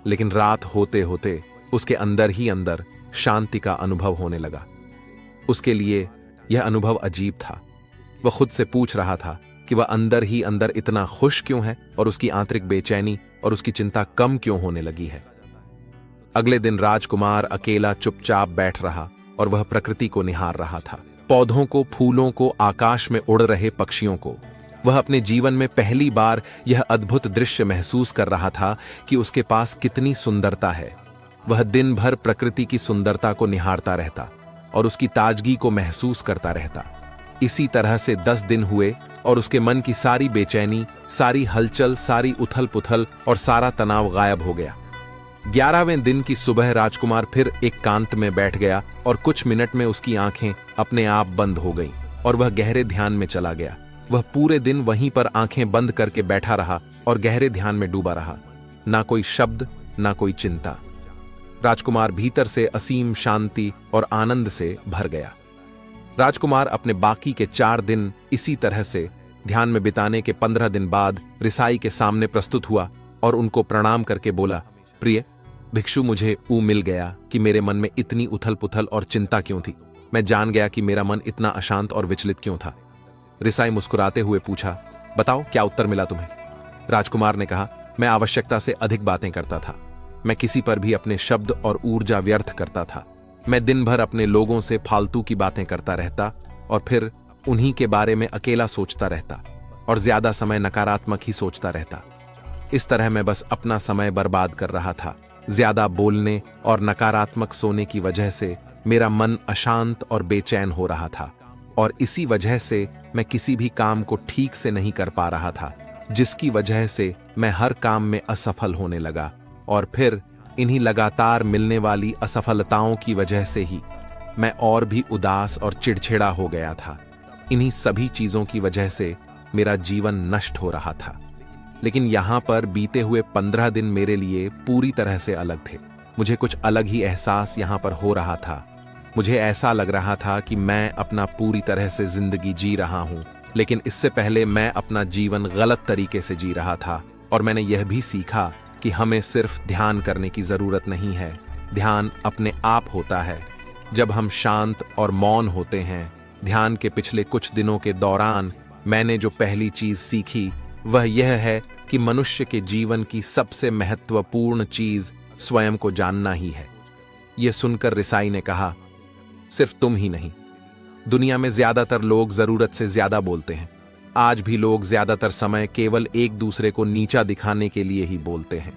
लेकिन रात होते होते उसके अंदर ही अंदर शांति का अनुभव होने लगा। उसके लिए यह अनुभव अजीब था। वह खुद से पूछ रहा था कि वह अंदर ही अंदर इतना खुश क्यों है और उसकी आंतरिक बेचैनी और उसकी चिंता कम क्यों होने लगी है। अगले दिन राजकुमार अकेला चुपचाप बैठ रहा और वह प्रकृति को निहार रहा था, पौधों को, फूलों को, आकाश में उड़ रहे पक्षियों को। वह अपने जीवन में पहली बार यह अद्भुत दृश्य महसूस कर रहा था कि उसके पास कितनी सुंदरता है। वह दिन भर प्रकृति की सुंदरता को निहारता रहता और उसकी ताजगी को महसूस करता रहता। इसी तरह से 10 दिन हुए और उसके मन की सारी बेचैनी, सारी हलचल, सारी उथल पुथल और सारा तनाव गायब हो गया। 11वें दिन की सुबह राजकुमार फिर एकांत में बैठ गया और कुछ मिनट में उसकी आंखें अपने आप बंद हो गईं और वह गहरे ध्यान में चला गया। वह पूरे दिन वहीं पर आंखें बंद करके बैठा रहा और गहरे ध्यान में डूबा रहा। ना कोई शब्द, ना कोई चिंता। राजकुमार भीतर से असीम शांति और आनंद से भर गया। राजकुमार अपने बाकी के 4 दिन इसी तरह से ध्यान में बिताने के 15 दिन बाद रिसाई के सामने प्रस्तुत हुआ और उनको प्रणाम करके बोला, प्रिय भिक्षु, मुझे मिल गया कि मेरे मन में इतनी उथल पुथल और चिंता क्यों थी। मैं जान गया कि मेरा मन इतना अशांत और विचलित क्यों था। रिसाई मुस्कुराते हुए पूछा, बताओ क्या उत्तर मिला तुम्हें? राजकुमार ने कहा, मैं आवश्यकता से अधिक बातें करता था। मैं किसी पर भी अपने शब्द और ऊर्जा व्यर्थ करता था। मैं दिन भर अपने लोगों से फालतू की बातें करता रहता और फिर उन्हीं के बारे में अकेला सोचता रहता और ज्यादा समय नकारात्मक ही सोचता रहता। इस तरह मैं बस अपना समय बर्बाद कर रहा था। ज्यादा बोलने और नकारात्मक सोने की वजह से मेरा मन अशांत और बेचैन हो रहा था और इसी वजह से मैं किसी भी काम को ठीक से नहीं कर पा रहा था, जिसकी वजह से मैं हर काम में असफल होने लगा और फिर इन्हीं लगातार मिलने वाली असफलताओं की वजह से ही मैं और भी उदास और चिड़चिड़ा हो गया था। इन्हीं सभी चीजों की वजह से मेरा जीवन नष्ट हो रहा था। लेकिन यहां पर बीते हुए 15 दिन मेरे लिए पूरी तरह से अलग थे। मुझे कुछ अलग ही एहसास यहां पर हो रहा था। मुझे ऐसा लग रहा था कि मैं अपना पूरी तरह से जिंदगी जी रहा हूं लेकिन इससे पहले मैं अपना जीवन गलत तरीके से जी रहा था और मैंने यह भी सीखा कि हमें सिर्फ ध्यान करने की जरूरत नहीं है, ध्यान अपने आप होता है। जब हम शांत और मौन होते हैं। ध्यान के पिछले कुछ दिनों के दौरान मैंने जो पहली चीज सीखी वह यह है कि मनुष्य के जीवन की सबसे महत्वपूर्ण चीज स्वयं को जानना ही है। यह सुनकर रिसाई ने कहा, सिर्फ तुम ही नहीं, दुनिया में ज्यादातर लोग जरूरत से ज्यादा बोलते हैं। आज भी लोग ज्यादातर समय केवल एक दूसरे को नीचा दिखाने के लिए ही बोलते हैं।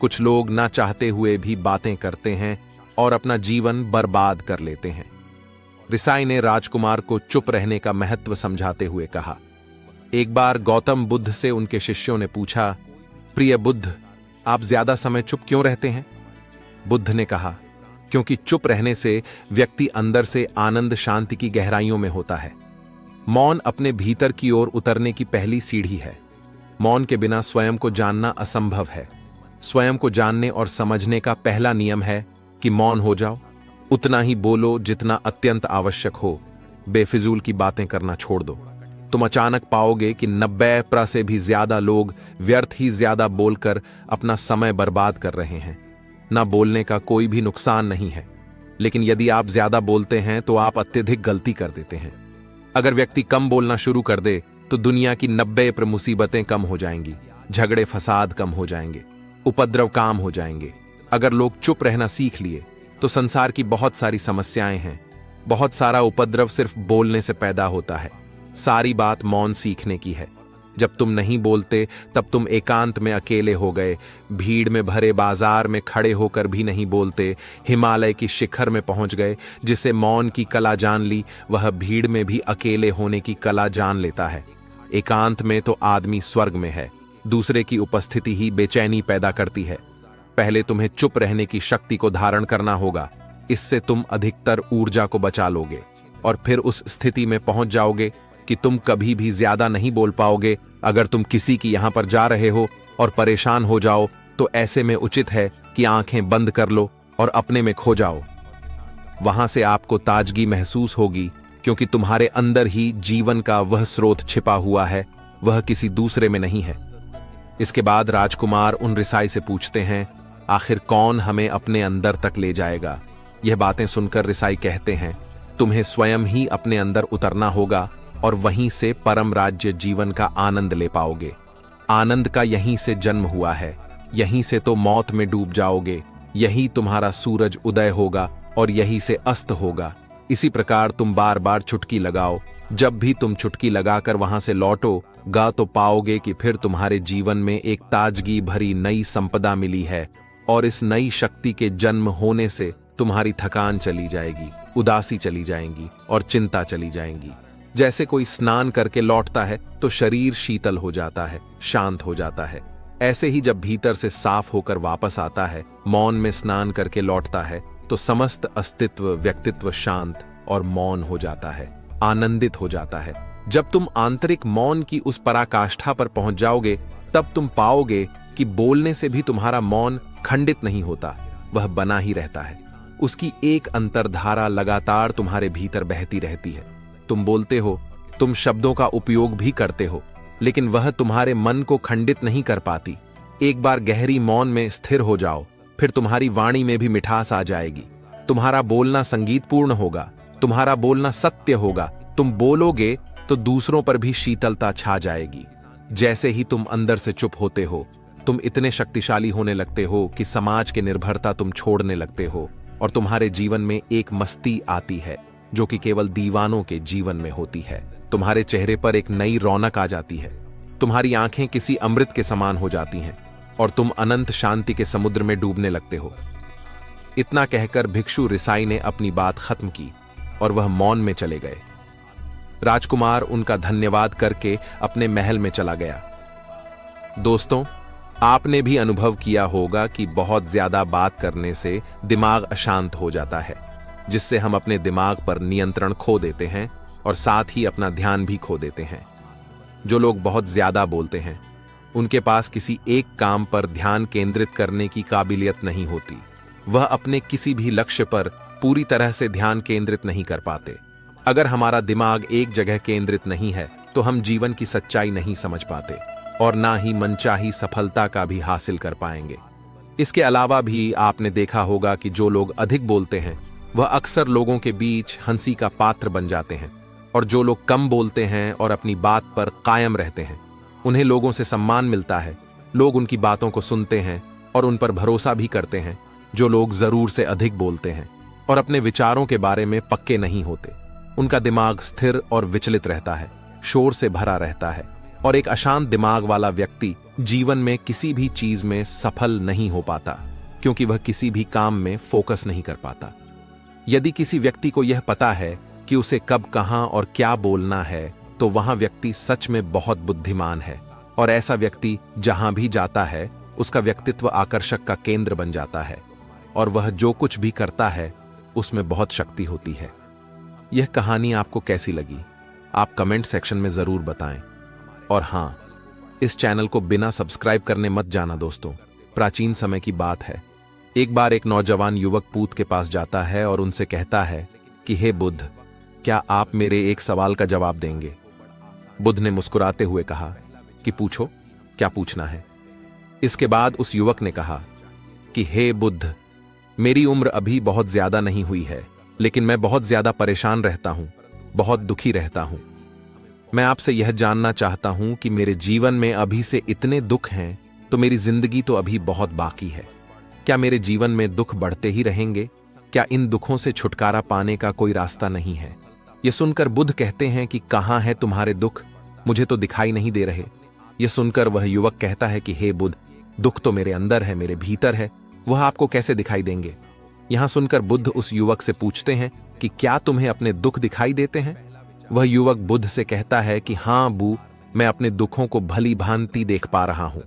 कुछ लोग ना चाहते हुए भी बातें करते हैं और अपना जीवन बर्बाद कर लेते हैं। रिसाई ने राजकुमार को चुप रहने का महत्व समझाते हुए कहा। एक बार गौतम बुद्ध से उनके शिष्यों ने पूछा, प्रिय बुद्ध, आप ज्यादा समय चुप क्यों रहते हैं? बुद्ध ने कहा, क्योंकि चुप रहने से व्यक्ति अंदर से आनंद शांति की गहराइयों में होता है। मौन अपने भीतर की ओर उतरने की पहली सीढ़ी है। मौन के बिना स्वयं को जानना असंभव है। स्वयं को जानने और समझने का पहला नियम है कि मौन हो जाओ, उतना ही बोलो जितना अत्यंत आवश्यक हो। बेफिजूल की बातें करना छोड़ दो। तुम अचानक पाओगे कि 90% से भी ज्यादा लोग व्यर्थ ही ज्यादा बोलकर अपना समय बर्बाद कर रहे हैं। ना बोलने का कोई भी नुकसान नहीं है, लेकिन यदि आप ज्यादा बोलते हैं तो आप अत्यधिक गलती कर देते हैं। अगर व्यक्ति कम बोलना शुरू कर दे तो दुनिया की 90% मुसीबतें कम हो जाएंगी, झगड़े फसाद कम हो जाएंगे, उपद्रव काम हो जाएंगे। अगर लोग चुप रहना सीख लिए तो संसार की बहुत सारी समस्याएं हैं। बहुत सारा उपद्रव सिर्फ बोलने से पैदा होता है। सारी बात मौन सीखने की है। जब तुम नहीं बोलते तब तुम एकांत में अकेले हो गए, भीड़ में भरे बाजार में खड़े होकर भी नहीं बोलते, हिमालय की शिखर में पहुंच गए। जिसे मौन की कला जान ली वह भीड़ में भी अकेले होने की कला जान लेता है। एकांत में तो आदमी स्वर्ग में है। दूसरे की उपस्थिति ही बेचैनी पैदा करती है। पहले तुम्हें चुप रहने की शक्ति को धारण करना होगा। इससे तुम अधिकतर ऊर्जा को बचा लोगे और फिर उस स्थिति में पहुंच जाओगे कि तुम कभी भी ज्यादा नहीं बोल पाओगे। अगर तुम किसी की यहां पर जा रहे हो और परेशान हो जाओ तो ऐसे में उचित है कि आंखें बंद कर लो और अपने में खो जाओ। वहां से आपको ताजगी महसूस होगी, क्योंकि तुम्हारे अंदर ही जीवन का वह स्रोत छिपा हुआ है, वह किसी दूसरे में नहीं है। इसके बाद राजकुमार उन रिसाई से पूछते हैं, आखिर कौन हमें अपने अंदर तक ले जाएगा? यह बातें सुनकर रिसाई कहते हैं, तुम्हें स्वयं ही अपने अंदर उतरना होगा और वहीं से परम राज्य जीवन का आनंद ले पाओगे। आनंद का यहीं से जन्म हुआ है, यहीं से तो मौत में डूब जाओगे। यही तुम्हारा सूरज उदय होगा और यहीं से अस्त होगा। इसी प्रकार तुम बार बार चुटकी लगाओ। जब भी तुम चुटकी लगाकर वहां से लौटोगा तो पाओगे कि फिर तुम्हारे जीवन में एक ताजगी भरी नई संपदा मिली है और इस नई शक्ति के जन्म होने से तुम्हारी थकान चली जाएगी, उदासी चली जाएंगी और चिंता चली जाएंगी। जैसे कोई स्नान करके लौटता है तो शरीर शीतल हो जाता है, शांत हो जाता है। ऐसे ही जब भीतर से साफ होकर वापस आता है, मौन में स्नान करके लौटता है, तो समस्त अस्तित्व व्यक्तित्व शांत और मौन हो जाता है, आनंदित हो जाता है। जब तुम आंतरिक मौन की उस पराकाष्ठा पर पहुंच जाओगे तब तुम पाओगे कि बोलने से भी तुम्हारा मौन खंडित नहीं होता, वह बना ही रहता है। उसकी एक अंतर्धारा लगातार तुम्हारे भीतर बहती रहती है। तुम बोलते हो, तुम शब्दों का उपयोग भी करते हो, लेकिन वह तुम्हारे मन को खंडित नहीं कर पाती। एक बार गहरी मौन में स्थिर हो जाओ, फिर तुम्हारी वाणी में भी मिठास आ जाएगी। तुम्हारा बोलना संगीतपूर्ण होगा, तुम्हारा बोलना सत्य होगा। तुम बोलोगे तो दूसरों पर भी शीतलता छा जाएगी। जैसे ही तुम अंदर से चुप होते हो, तुम इतने शक्तिशाली होने लगते हो कि समाज के निर्भरता तुम छोड़ने लगते हो और तुम्हारे जीवन में एक मस्ती आती है जो कि केवल दीवानों के जीवन में होती है। तुम्हारे चेहरे पर एक नई रौनक आ जाती है। तुम्हारी आंखें किसी अमृत के समान हो जाती हैं और तुम अनंत शांति के समुद्र में डूबने लगते हो। इतना कहकर भिक्षु रिसाई ने अपनी बात खत्म की और वह मौन में चले गए। राजकुमार उनका धन्यवाद करके अपने महल में चला गया। दोस्तों, आपने भी अनुभव किया होगा कि बहुत ज्यादा बात करने से दिमाग अशांत हो जाता है, जिससे हम अपने दिमाग पर नियंत्रण खो देते हैं और साथ ही अपना ध्यान भी खो देते हैं। जो लोग बहुत ज्यादा बोलते हैं उनके पास किसी एक काम पर ध्यान केंद्रित करने की काबिलियत नहीं होती। वह अपने किसी भी लक्ष्य पर पूरी तरह से ध्यान केंद्रित नहीं कर पाते। अगर हमारा दिमाग एक जगह केंद्रित नहीं है तो हम जीवन की सच्चाई नहीं समझ पाते और ना ही मनचाही सफलता का भी हासिल कर पाएंगे। इसके अलावा भी आपने देखा होगा कि जो लोग अधिक बोलते हैं वह अक्सर लोगों के बीच हंसी का पात्र बन जाते हैं, और जो लोग कम बोलते हैं और अपनी बात पर कायम रहते हैं उन्हें लोगों से सम्मान मिलता है। लोग उनकी बातों को सुनते हैं और उन पर भरोसा भी करते हैं। जो लोग जरूर से अधिक बोलते हैं और अपने विचारों के बारे में पक्के नहीं होते, उनका दिमाग स्थिर और विचलित रहता है, शोर से भरा रहता है, और एक अशांत दिमाग वाला व्यक्ति जीवन में किसी भी चीज में सफल नहीं हो पाता, क्योंकि वह किसी भी काम में फोकस नहीं कर पाता। यदि किसी व्यक्ति को यह पता है कि उसे कब कहां और क्या बोलना है, तो वहां व्यक्ति सच में बहुत बुद्धिमान है, और ऐसा व्यक्ति जहां भी जाता है उसका व्यक्तित्व आकर्षक का केंद्र बन जाता है, और वह जो कुछ भी करता है उसमें बहुत शक्ति होती है। यह कहानी आपको कैसी लगी आप कमेंट सेक्शन में जरूर बताएं। और हां, इस चैनल को बिना सब्सक्राइब करने मत जाना दोस्तों। प्राचीन समय की बात है, एक बार एक नौजवान युवक पूत के पास जाता है और उनसे कहता है कि हे बुद्ध, क्या आप मेरे एक सवाल का जवाब देंगे? बुद्ध ने मुस्कुराते हुए कहा कि पूछो, क्या पूछना है? इसके बाद उस युवक ने कहा कि हे बुद्ध, मेरी उम्र अभी बहुत ज्यादा नहीं हुई है, लेकिन मैं बहुत ज्यादा परेशान रहता हूं, बहुत दुखी रहता हूं। मैं आपसे यह जानना चाहता हूं कि मेरे जीवन में अभी से इतने दुख हैं, तो मेरी जिंदगी तो अभी बहुत बाकी है। क्या मेरे जीवन में दुख बढ़ते ही रहेंगे? क्या इन दुखों से छुटकारा पाने का कोई रास्ता नहीं है? यह सुनकर बुद्ध कहते हैं कि कहां है तुम्हारे दुख? मुझे तो दिखाई नहीं दे रहे। यह सुनकर वह युवक कहता है कि हे बुद्ध, दुख तो मेरे अंदर है, मेरे भीतर है, वह आपको कैसे दिखाई देंगे? यहां सुनकर बुद्ध उस युवक से पूछते हैं कि क्या तुम्हें अपने दुख दिखाई देते हैं? वह युवक बुद्ध से कहता है कि हां बू, मैं अपने दुखों को भली भांति देख पा रहा हूं।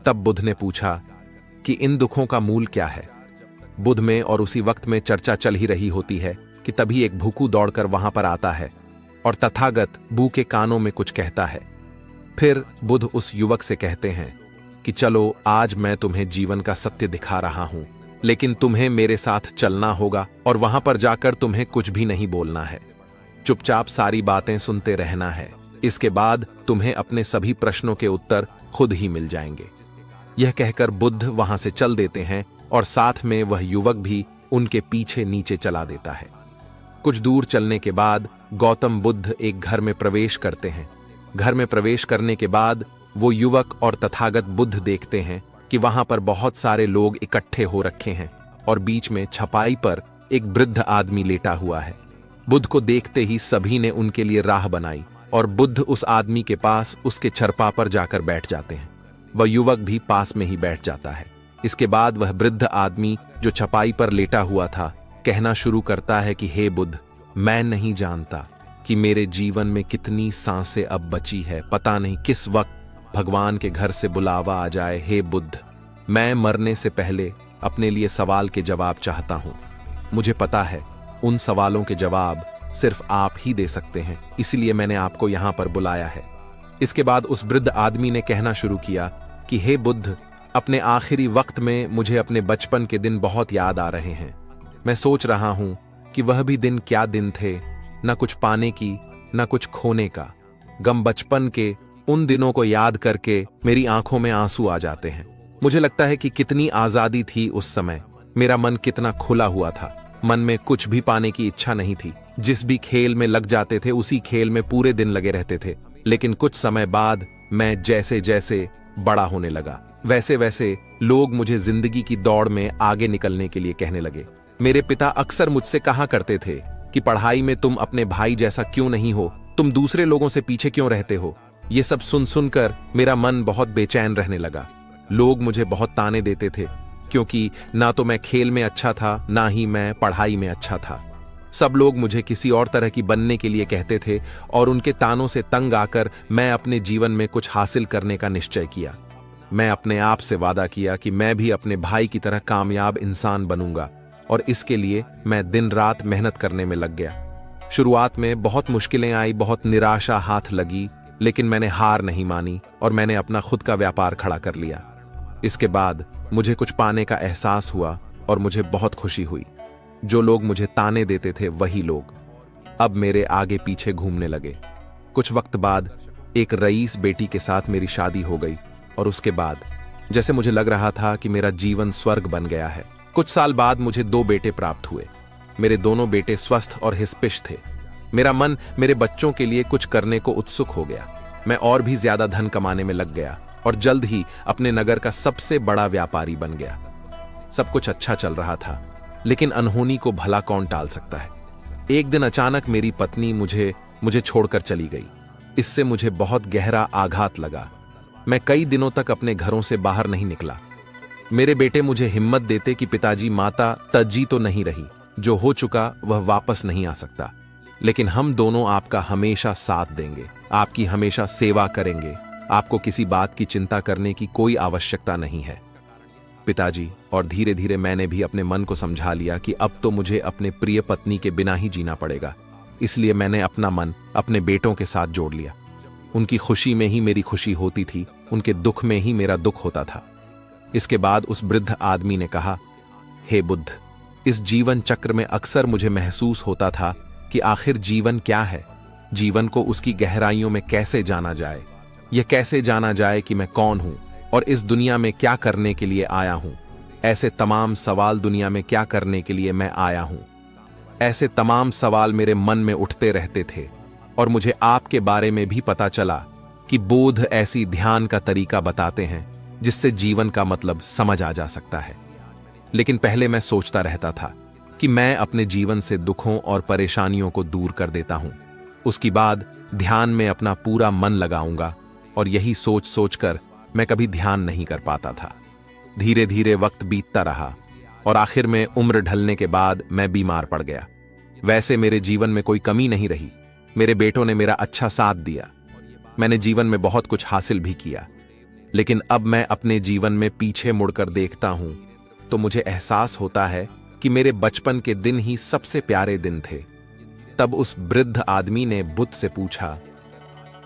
तब बुद्ध ने पूछा कि इन दुखों का मूल क्या है? बुद्ध में और उसी वक्त में चर्चा चल ही रही होती है कि तभी एक भूखू दौड़कर वहां पर आता है और तथागत बू के कानों में कुछ कहता है। फिर बुद्ध उस युवक से कहते हैं कि चलो, आज मैं तुम्हें जीवन का सत्य दिखा रहा हूं, लेकिन तुम्हें मेरे साथ चलना होगा और वहां पर जाकर तुम्हें कुछ भी नहीं बोलना है। चुपचाप सारी बातें सुनते रहना है। इसके बाद तुम्हें अपने सभी प्रश्नों के उत्तर खुद ही मिल जाएंगे। यह कहकर बुद्ध वहां से चल देते हैं और साथ में वह युवक भी उनके पीछे नीचे चला देता है। कुछ दूर चलने के बाद गौतम बुद्ध एक घर में प्रवेश करते हैं। घर में प्रवेश करने के बाद वो युवक और तथागत बुद्ध देखते हैं कि वहां पर बहुत सारे लोग इकट्ठे हो रखे हैं और बीच में छपाई पर एक वृद्ध आदमी लेटा हुआ है। बुद्ध को देखते ही सभी ने उनके लिए राह बनाई और बुद्ध उस आदमी के पास उसके चरपा पर जाकर बैठ जाते हैं। वह युवक भी पास में ही बैठ जाता है। इसके बाद वह वृद्ध आदमी जो छपाई पर लेटा हुआ था कहना शुरू करता है कि हे बुद्ध, मैं नहीं जानता कि मेरे जीवन में कितनी सांसें अब बची है। पता नहीं किस वक्त भगवान के घर से बुलावा आ जाए। हे बुद्ध, मैं मरने से पहले अपने लिए सवाल के जवाब चाहता हूं। मुझे पता है उन सवालों के जवाब सिर्फ आप ही दे सकते हैं, इसलिए मैंने आपको यहां पर बुलाया है। इसके बाद उस वृद्ध आदमी ने कहना शुरू किया कि हे बुद्ध, अपने आखिरी वक्त में मुझे अपने बचपन के दिन बहुत याद आ रहे हैं। मैं सोच रहा हूं कि वह भी दिन क्या दिन थे, न कुछ पाने की न कुछ खोने का गम। बचपन के उन दिनों को याद करके मेरी आंखों में आंसू आ जाते हैं। मुझे लगता है कि कितनी आजादी थी उस समय। मेरा मन कितना खुला हुआ था। मन में कुछ भी पाने की इच्छा नहीं थी। जिस भी खेल में लग जाते थे उसी खेल में पूरे दिन लगे रहते थे। लेकिन कुछ समय बाद मैं जैसे जैसे बड़ा होने लगा, वैसे वैसे लोग मुझे जिंदगी की दौड़ में आगे निकलने के लिए कहने लगे। मेरे पिता अक्सर मुझसे कहा करते थे कि पढ़ाई में तुम अपने भाई जैसा क्यों नहीं हो, तुम दूसरे लोगों से पीछे क्यों रहते हो। ये सब सुन सुनकर मेरा मन बहुत बेचैन रहने लगा। लोग मुझे बहुत ताने देते थे, क्योंकि ना तो मैं खेल में अच्छा था, ना ही मैं पढ़ाई में अच्छा था। सब लोग मुझे किसी और तरह की बनने के लिए कहते थे और उनके तानों से तंग आकर मैं अपने जीवन में कुछ हासिल करने का निश्चय किया। मैं अपने आप से वादा किया कि मैं भी अपने भाई की तरह कामयाब इंसान बनूंगा, और इसके लिए मैं दिन रात मेहनत करने में लग गया। शुरुआत में बहुत मुश्किलें आई, बहुत निराशा हाथ लगी, लेकिन मैंने हार नहीं मानी और मैंने अपना खुद का व्यापार खड़ा कर लिया। इसके बाद मुझे कुछ पाने का एहसास हुआ और मुझे बहुत खुशी हुई। जो लोग मुझे ताने देते थे वही लोग अब मेरे आगे पीछे घूमने लगे। कुछ वक्त बाद एक रईस बेटी के साथ मेरी शादी हो गई और उसके बाद जैसे मुझे लग रहा था कि मेरा जीवन स्वर्ग बन गया है। कुछ साल बाद मुझे 2 बेटे प्राप्त हुए। मेरे दोनों बेटे स्वस्थ और हिस्पिश थे। मेरा मन मेरे बच्चों के लिए कुछ करने को उत्सुक हो गया। मैं और भी ज्यादा धन कमाने में लग गया और जल्द ही अपने नगर का सबसे बड़ा व्यापारी बन गया। सब कुछ अच्छा चल रहा था, लेकिन अनहोनी को भला कौन टाल सकता है। एक दिन अचानक मेरी पत्नी मुझे छोड़कर चली गई। इससे मुझे बहुत गहरा आघात लगा। मैं कई दिनों तक अपने घरों से बाहर नहीं निकला। मेरे बेटे मुझे हिम्मत देते कि पिताजी, माता तज्जी तो नहीं रही, जो हो चुका वह वापस नहीं आ सकता, लेकिन हम दोनों आपका हमेशा साथ देंगे, आपकी हमेशा सेवा करेंगे। आपको किसी बात की चिंता करने की कोई आवश्यकता नहीं है पिताजी। और धीरे धीरे मैंने भी अपने मन को समझा लिया कि अब तो मुझे अपने प्रिय पत्नी के बिना ही जीना पड़ेगा। इसलिए मैंने अपना मन अपने बेटों के साथ जोड़ लिया। उनकी खुशी में ही मेरी खुशी होती थी, उनके दुख में ही मेरा दुख होता था। इसके बाद उस वृद्ध आदमी ने कहा, हे बुद्ध, इस जीवन चक्र में अक्सर मुझे महसूस होता था कि आखिर जीवन क्या है, जीवन को उसकी गहराइयों में कैसे जाना जाए, यह कैसे जाना जाए कि मैं कौन हूं और इस दुनिया में क्या करने के लिए आया हूं। ऐसे तमाम सवाल दुनिया में क्या करने के लिए मैं आया हूं, ऐसे तमाम सवाल मेरे मन में उठते रहते थे। और मुझे आपके बारे में भी पता चला कि बोध ऐसी ध्यान का तरीका बताते हैं जिससे जीवन का मतलब समझ आ जा सकता है। लेकिन पहले मैं सोचता रहता था कि मैं अपने जीवन से दुखों और परेशानियों को दूर कर देता हूं, उसके बाद ध्यान में अपना पूरा मन लगाऊंगा, और यही सोच सोचकर मैं कभी ध्यान नहीं कर पाता था। धीरे धीरे वक्त बीतता रहा और आखिर में उम्र ढलने के बाद मैं बीमार पड़ गया। वैसे मेरे जीवन में कोई कमी नहीं रही। मेरे बेटों ने मेरा अच्छा साथ दिया। मैंने जीवन में बहुत कुछ हासिल भी किया, लेकिन अब मैं अपने जीवन में पीछे मुड़कर देखता हूं तो मुझे एहसास होता है कि मेरे बचपन के दिन ही सबसे प्यारे दिन थे। तब उस वृद्ध आदमी ने बुद्ध से पूछा,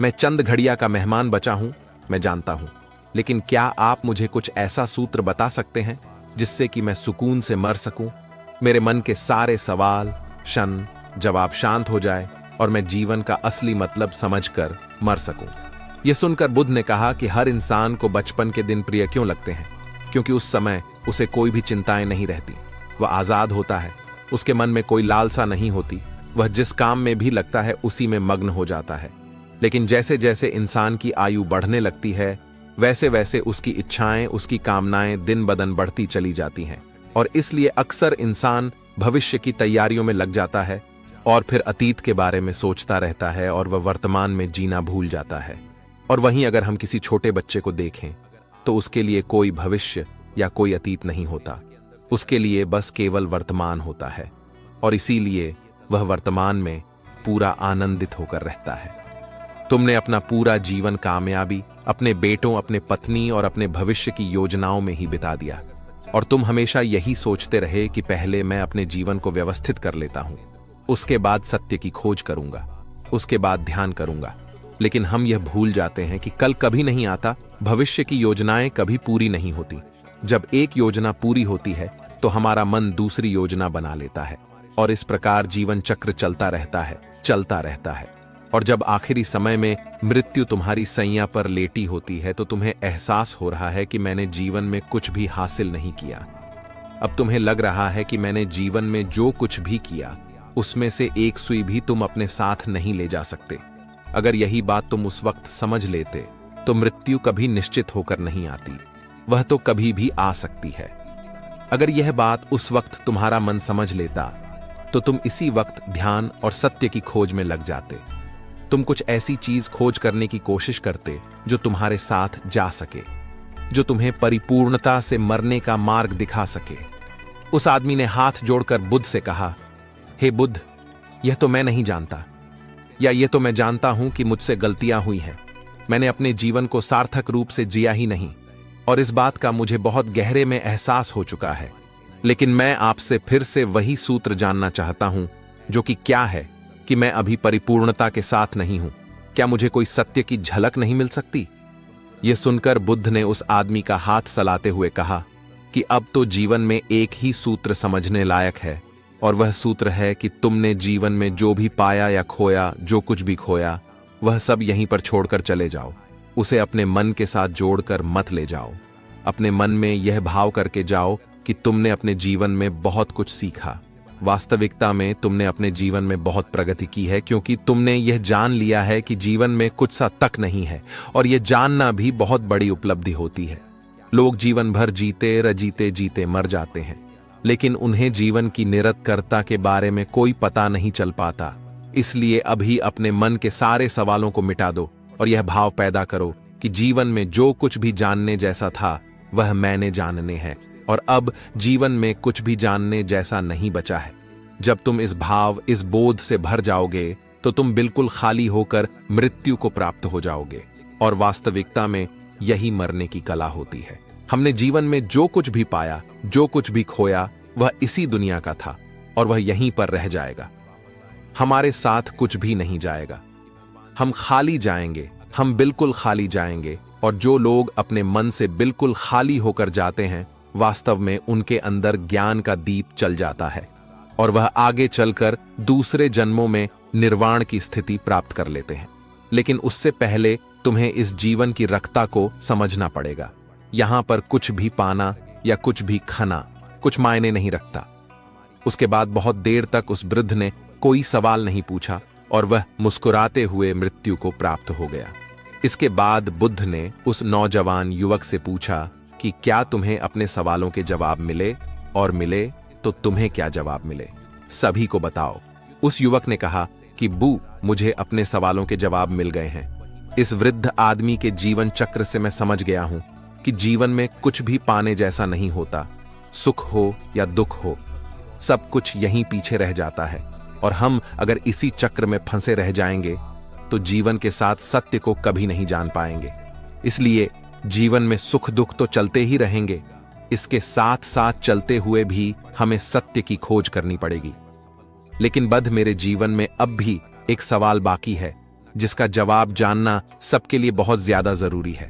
मैं चंद घड़िया का मेहमान बचा हूं, मैं जानता हूं, लेकिन क्या आप मुझे कुछ ऐसा सूत्र बता सकते हैं जिससे कि मैं सुकून से मर सकूं, मेरे मन के सारे सवाल, क्षण, जवाब शांत हो जाए और मैं जीवन का असली मतलब समझकर मर सकूं। यह सुनकर बुद्ध ने कहा कि हर इंसान को बचपन के दिन प्रिय क्यों लगते हैं, क्योंकि उस समय उसे कोई भी चिंताएं नहीं रहती, वह आजाद होता है, उसके मन में कोई लालसा नहीं होती, वह जिस काम में भी लगता है उसी में मग्न हो जाता है। लेकिन जैसे जैसे इंसान की आयु बढ़ने लगती है, वैसे वैसे उसकी इच्छाएं, उसकी कामनाएं दिन ब दिन बढ़ती चली जाती हैं, और इसलिए अक्सर इंसान भविष्य की तैयारियों में लग जाता है और फिर अतीत के बारे में सोचता रहता है और वह वर्तमान में जीना भूल जाता है। और वहीं अगर हम किसी छोटे बच्चे को देखें तो उसके लिए कोई भविष्य या कोई अतीत नहीं होता, उसके लिए बस केवल वर्तमान होता है, और इसीलिए वह वर्तमान में पूरा आनंदित होकर रहता है। तुमने अपना पूरा जीवन कामयाबी, अपने बेटों, अपने पत्नी और अपने भविष्य की योजनाओं में ही बिता दिया, और तुम हमेशा यही सोचते रहे कि पहले मैं अपने जीवन को व्यवस्थित कर लेता हूं, उसके बाद सत्य की खोज करूंगा, उसके बाद ध्यान करूंगा। लेकिन हम यह भूल जाते हैं कि कल कभी नहीं आता, भविष्य की योजनाएं कभी पूरी नहीं होती। जब एक योजना पूरी होती है तो हमारा मन दूसरी योजना बना लेता है, और इस प्रकार जीवन चक्र चलता रहता है। और जब आखिरी समय में मृत्यु तुम्हारी सैया पर लेटी होती है तो तुम्हें एहसास हो रहा है कि मैंने जीवन में कुछ भी हासिल नहीं किया। अब तुम्हें लग रहा है कि मैंने जीवन में जो कुछ भी किया उसमें से एक सुई भी तुम अपने साथ नहीं ले जा सकते। अगर यही बात तुम उस वक्त समझ लेते तो मृत्यु कभी निश्चित होकर नहीं आती, वह तो कभी भी आ सकती है। अगर यह बात उस वक्त तुम्हारा मन समझ लेता तो तुम इसी वक्त ध्यान और सत्य की खोज में लग जाते। तुम कुछ ऐसी चीज खोज करने की कोशिश करते जो तुम्हारे साथ जा सके, जो तुम्हें परिपूर्णता से मरने का मार्ग दिखा सके। उस आदमी ने हाथ जोड़कर बुद्ध से कहा, हे बुद्ध, यह तो मैं नहीं जानता, या यह तो मैं जानता हूं कि मुझसे गलतियां हुई हैं। मैंने अपने जीवन को सार्थक रूप से जिया ही नहीं, और इस बात का मुझे बहुत गहरे में एहसास हो चुका है। लेकिन मैं आपसे फिर से वही सूत्र जानना चाहता हूं, जो कि क्या है कि मैं अभी परिपूर्णता के साथ नहीं हूं। क्या मुझे कोई सत्य की झलक नहीं मिल सकती? यह सुनकर बुद्ध ने उस आदमी का हाथ सलाते हुए कहा कि अब तो जीवन में एक ही सूत्र समझने लायक है, और वह सूत्र है कि तुमने जीवन में जो भी पाया या खोया, जो कुछ भी खोया, वह सब यहीं पर छोड़कर चले जाओ। उसे अपने मन के साथ जोड़कर मत ले जाओ। अपने मन में यह भाव करके जाओ कि तुमने अपने जीवन में बहुत कुछ सीखा। वास्तविकता में तुमने अपने जीवन में बहुत प्रगति की है, क्योंकि तुमने यह जान लिया है कि जीवन में कुछ सा तक नहीं है, और यह जानना भी बहुत बड़ी उपलब्धि होती है। लोग जीवन भर जीते रजीते जीते मर जाते हैं, लेकिन उन्हें जीवन की निरर्थकता के बारे में कोई पता नहीं चल पाता। इसलिए अभी अपने मन के सारे सवालों को मिटा दो और यह भाव पैदा करो कि जीवन में जो कुछ भी जानने जैसा था वह मैंने जानने हैं, और अब जीवन में कुछ भी जानने जैसा नहीं बचा है। जब तुम इस भाव, इस बोध से भर जाओगे तो तुम बिल्कुल खाली होकर मृत्यु को प्राप्त हो जाओगे। और वास्तविकता में यही मरने की कला होती है। हमने जीवन में जो कुछ भी पाया, जो कुछ भी खोया, वह इसी दुनिया का था और वह यहीं पर रह जाएगा। हमारे साथ कुछ भी नहीं जाएगा। हम खाली जाएंगे, हम बिल्कुल खाली जाएंगे। और जो लोग अपने मन से बिल्कुल खाली होकर जाते हैं, वास्तव में उनके अंदर ज्ञान का दीप चल जाता है और वह आगे चलकर दूसरे जन्मों में निर्वाण की स्थिति प्राप्त कर लेते हैं। लेकिन उससे पहले तुम्हें इस जीवन की रखता को समझना पड़ेगा। यहां पर कुछ भी पाना या कुछ भी खाना कुछ मायने नहीं रखता। उसके बाद बहुत देर तक उस वृद्ध ने कोई सवाल नहीं पूछा और वह मुस्कुराते हुए मृत्यु को प्राप्त हो गया। इसके बाद बुद्ध ने उस नौजवान युवक से पूछा कि क्या तुम्हें अपने सवालों के जवाब मिले, और मिले तो तुम्हें क्या जवाब मिले, सभी को बताओ। उस युवक ने कहा कि मुझे अपने सवालों के जवाब मिल गए हैं। इस वृद्ध आदमी के जीवन चक्र से मैं समझ गया हूं कि जीवन में कुछ भी पाने जैसा नहीं होता। सुख हो या दुख हो, सब कुछ यहीं पीछे रह जाता है, और हम अगर इसी चक्र में फंसे रह जाएंगे तो जीवन के साथ सत्य को कभी नहीं जान पाएंगे। इसलिए जीवन में सुख दुख तो चलते ही रहेंगे, इसके साथ साथ चलते हुए भी हमें सत्य की खोज करनी पड़ेगी। लेकिन बद मेरे जीवन में अब भी एक सवाल बाकी है, जिसका जवाब जानना सबके लिए बहुत ज्यादा जरूरी है।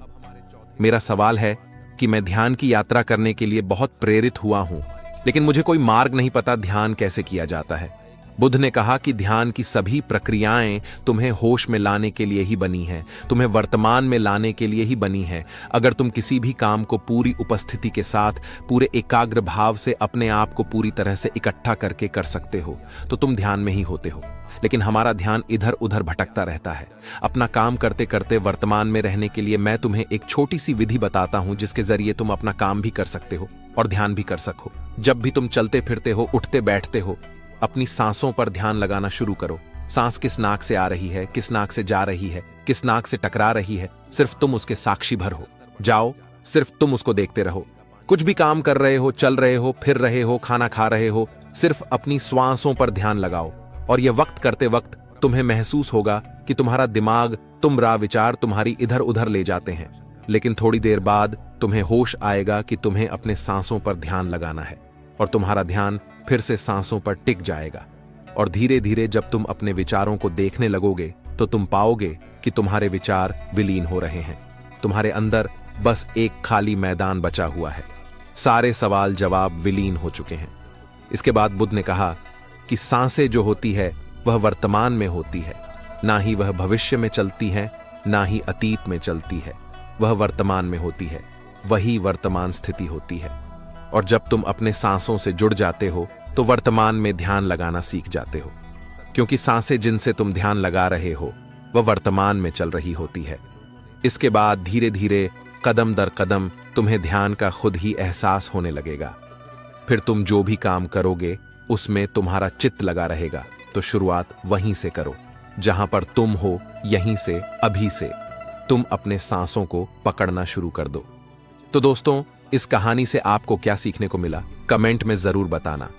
मेरा सवाल है कि मैं ध्यान की यात्रा करने के लिए बहुत प्रेरित हुआ हूं, लेकिन मुझे कोई मार्ग नहीं पता ध्यान कैसे किया जाता है। बुद्ध ने कहा कि ध्यान की सभी प्रक्रियाएं तुम्हें होश में लाने के लिए ही बनी हैं, तुम्हें वर्तमान में लाने के लिए ही बनी हैं। अगर तुम किसी भी काम को पूरी उपस्थिति के साथ, पूरे एकाग्र भाव से अपने आप को पूरी तरह से इकट्ठा करके कर सकते हो तो तुम ध्यान में ही होते हो। लेकिन हमारा ध्यान इधर उधर भटकता रहता है। अपना काम करते करते वर्तमान में रहने के लिए मैं तुम्हें एक छोटी सी विधि बताता हूं, जिसके जरिए तुम अपना काम भी कर सकते हो और ध्यान भी कर सको। जब भी तुम चलते फिरते हो, उठते बैठते हो, अपनी सांसों पर ध्यान लगाना शुरू करो। सांस किस नाक से आ रही है, किस नाक से जा रही है, किस नाक से टकरा रही है, सिर्फ तुम उसके साक्षी भर हो। जाओ, सिर्फ तुम उसको देखते रहो। कुछ भी काम कर रहे हो, चल रहे हो, फिर रहे हो, खाना खा रहे हो, सिर्फ अपनी श्वासों पर ध्यान लगाओ। और यह वक्त करते वक्त तुम्हें महसूस होगा कि तुम्हारा दिमाग, तुमरा विचार तुम्हारी इधर उधर ले जाते हैं। लेकिन थोड़ी देर बाद तुम्हें होश आएगा कि तुम्हें अपने सांसों पर ध्यान लगाना है, और तुम्हारा ध्यान फिर से सांसों पर टिक जाएगा। और धीरे धीरे जब तुम अपने विचारों को देखने लगोगे तो तुम पाओगे कि तुम्हारे विचार विलीन हो रहे हैं। तुम्हारे अंदर बस एक खाली मैदान बचा हुआ है। सारे सवाल जवाब विलीन हो चुके हैं। इसके बाद बुद्ध ने कहा कि सांसें जो होती है वह वर्तमान में होती है, ना ही वह भविष्य में चलती है, ना ही अतीत में चलती है। वह वर्तमान में होती है, वही वर्तमान स्थिति होती है। और जब तुम अपने सांसों से जुड़ जाते हो तो वर्तमान में ध्यान लगाना सीख जाते हो, क्योंकि सांसें जिनसे तुम ध्यान लगा रहे हो वह वर्तमान में चल रही होती है। इसके बाद धीरे धीरे कदम दर कदम तुम्हें ध्यान का खुद ही एहसास होने लगेगा। फिर तुम जो भी काम करोगे उसमें तुम्हारा चित्त लगा रहेगा। तो शुरुआत वहीं से करो जहां पर तुम हो, यहीं से, अभी से तुम अपने सांसों को पकड़ना शुरू कर दो। तो दोस्तों, इस कहानी से आपको क्या सीखने को मिला, कमेंट में जरूर बताना।